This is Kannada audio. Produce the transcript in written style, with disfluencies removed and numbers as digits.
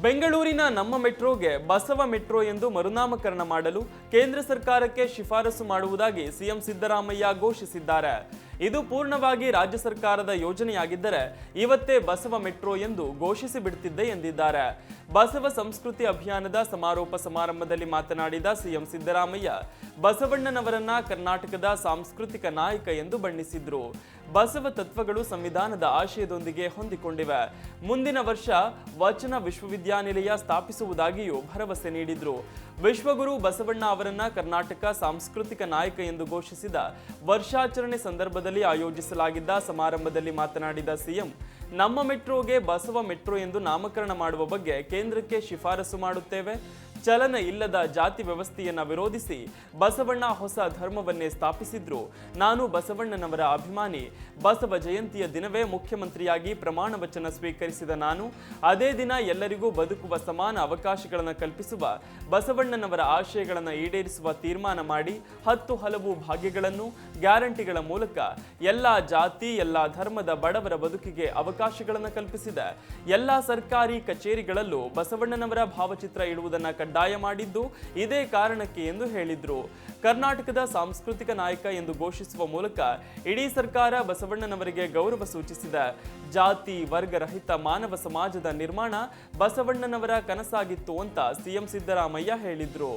ಬೆಂಗಳೂರಿನ ನಮ್ಮ ಮೆಟ್ರೋಗೆ ಬಸವ ಮೆಟ್ರೋ ಎಂದು ಮರುನಾಮಕರಣ ಮಾಡಲು ಕೇಂದ್ರ ಸರ್ಕಾರಕ್ಕೆ ಶಿಫಾರಸು ಮಾಡುವುದಾಗಿ ಸಿಎಂ ಸಿದ್ದರಾಮಯ್ಯ ಘೋಷಿಸಿದ್ದಾರೆ. ಇದು ಪೂರ್ಣವಾಗಿ ರಾಜ್ಯ ಸರ್ಕಾರದ ಯೋಜನೆಯಾಗಿದ್ದರೆ ಇವತ್ತೇ ಬಸವ ಮೆಟ್ರೋ ಎಂದು ಘೋಷಿಸಿ ಬಿಡುತ್ತಿದ್ದೆ ಎಂದಿದ್ದಾರೆ. ಬಸವ ಸಂಸ್ಕೃತಿ ಅಭಿಯಾನದ ಸಮಾರೋಪ ಸಮಾರಂಭದಲ್ಲಿ ಮಾತನಾಡಿದ ಸಿಎಂ ಸಿದ್ದರಾಮಯ್ಯ ಬಸವಣ್ಣನವರನ್ನ ಕರ್ನಾಟಕದ ಸಾಂಸ್ಕೃತಿಕ ನಾಯಕ ಎಂದು ಬಣ್ಣಿಸಿದ್ರು. ಬಸವ ತತ್ವಗಳು ಸಂವಿಧಾನದ ಆಶಯದೊಂದಿಗೆ ಹೊಂದಿಕೊಂಡಿವೆ. ಮುಂದಿನ ವರ್ಷ ವಚನ ವಿಶ್ವವಿದ್ಯಾನಿಲಯ ಸ್ಥಾಪಿಸುವುದಾಗಿಯೂ ಭರವಸೆ ನೀಡಿದ್ರು. ವಿಶ್ವಗುರು ಬಸವಣ್ಣ ಅವರನ್ನ ಕರ್ನಾಟಕ ಸಾಂಸ್ಕೃತಿಕ ನಾಯಕ ಎಂದು ಘೋಷಿಸಿದ ವರ್ಷಾಚರಣೆ ಸಂದರ್ಭದಲ್ಲಿ ಆಯೋಜಿಸಲಾಗಿದ್ದ ಸಮಾರಂಭದಲ್ಲಿ ಮಾತನಾಡಿದ ಸಿಎಂ, ನಮ್ಮ ಮೆಟ್ರೋಗೆ ಬಸವ ಮೆಟ್ರೋ ಎಂದು ನಾಮಕರಣ ಮಾಡುವ ಬಗ್ಗೆ ಕೇಂದ್ರಕ್ಕೆ ಶಿಫಾರಸು ಮಾಡುತ್ತೇವೆ. ಚಲನ ಇಲ್ಲದ ಜಾತಿ ವ್ಯವಸ್ಥೆಯನ್ನ ವಿರೋಧಿಸಿ ಬಸವಣ್ಣ ಹೊಸ ಧರ್ಮವನ್ನೇ ಸ್ಥಾಪಿಸಿದ್ರು. ನಾನು ಬಸವಣ್ಣನವರ ಅಭಿಮಾನಿ. ಬಸವ ಜಯಂತಿಯ ದಿನವೇ ಮುಖ್ಯಮಂತ್ರಿಯಾಗಿ ಪ್ರಮಾಣ ವಚನ ಸ್ವೀಕರಿಸಿದ ನಾನು ಅದೇ ದಿನ ಎಲ್ಲರಿಗೂ ಬದುಕುವ ಸಮಾನ ಅವಕಾಶಗಳನ್ನು ಕಲ್ಪಿಸುವ ಬಸವಣ್ಣನವರ ಆಶಯಗಳನ್ನು ಈಡೇರಿಸುವ ತೀರ್ಮಾನ ಮಾಡಿ 10 ಹಲವು ಭಾಗ್ಯಗಳನ್ನು ಗ್ಯಾರಂಟಿಗಳ ಮೂಲಕ ಎಲ್ಲಾ ಜಾತಿ ಎಲ್ಲಾ ಧರ್ಮದ ಬಡವರ ಬದುಕಿಗೆ ಅವಕಾಶಗಳನ್ನು ಕಲ್ಪಿಸಿದೆ. ಎಲ್ಲಾ ಸರ್ಕಾರಿ ಕಚೇರಿಗಳಲ್ಲೂ ಬಸವಣ್ಣನವರ ಭಾವಚಿತ್ರ ಇಡುವುದನ್ನು ಕಡ್ಡಾಯ ಮಾಡಿದ್ದು ಇದೇ ಕಾರಣಕ್ಕೆ ಎಂದು ಹೇಳಿದ್ರು. ಕರ್ನಾಟಕದ ಸಾಂಸ್ಕೃತಿಕ ನಾಯಕ ಎಂದು ಘೋಷಿಸುವ ಮೂಲಕ ಇಡೀ ಸರ್ಕಾರ ಬಸವಣ್ಣನವರಿಗೆ ಗೌರವ ಸೂಚಿಸಿದೆ. ಜಾತಿ ವರ್ಗ ರಹಿತ ಮಾನವ ಸಮಾಜದ ನಿರ್ಮಾಣ ಬಸವಣ್ಣನವರ ಕನಸಾಗಿತ್ತು ಅಂತ ಸಿಎಂ ಸಿದ್ದರಾಮಯ್ಯ ಹೇಳಿದ್ರು.